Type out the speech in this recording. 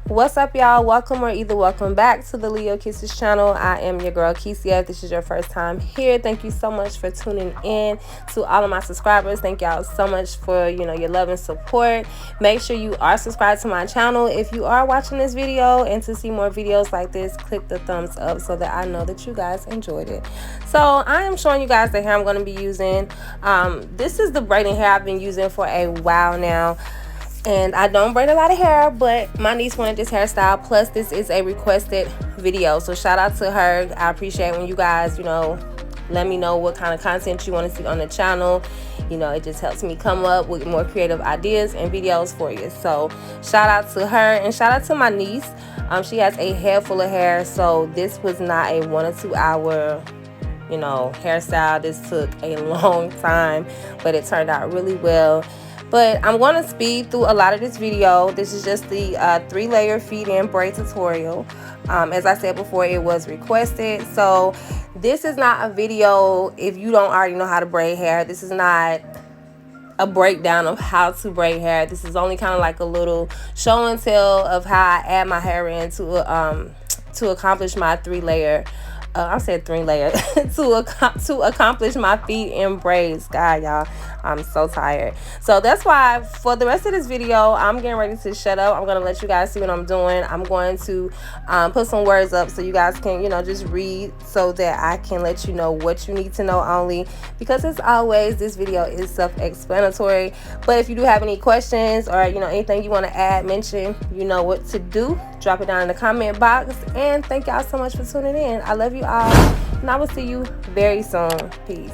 What's up, y'all? Welcome or either welcome back to the Leokissez channel. I am your girl Kissez. If this is your first time here, thank you so much for tuning in. To all of my subscribers, thank y'all so much for your love and support. Make sure you are subscribed to my channel. If you are watching this video and to see more videos like this, click the thumbs up so that I know that you guys enjoyed it. So I am showing you guys the hair I'm going to be using. This is the braiding hair I've been using for a while now. And I don't braid a lot of hair, but my niece wanted this hairstyle. Plus, this is a requested video. So shout out to her. I appreciate when you guys, let me know what kind of content you want to see on the channel. It just helps me come up with more creative ideas and videos for you. So shout out to her and shout out to my niece. She has a head full of hair. So this was not a 1 or 2 hour hairstyle. This took a long time, but it turned out really well. But I'm going to speed through a lot of this video. This is just the 3-layer feed-in braid tutorial. As I said before, it was requested. So this is not a video if you don't already know how to braid hair. This is not a breakdown of how to braid hair. This is only kind of like a little show and tell of how I add my hair in to accomplish my 3-layer. I said 3-layer to accomplish my feed-in braids. God, y'all, I'm so tired. So that's why for the rest of this video, I'm getting ready to shut up. I'm gonna let you guys see what I'm doing. I'm going to put some words up so you guys can just read, so that I can let you know what you need to know only, because as always, this video is self-explanatory. But if you do have any questions or anything you want to add, mention, you know what to do. Drop it down in the comment box. And thank y'all so much for tuning in. I love you all, and I will see you very soon. Peace.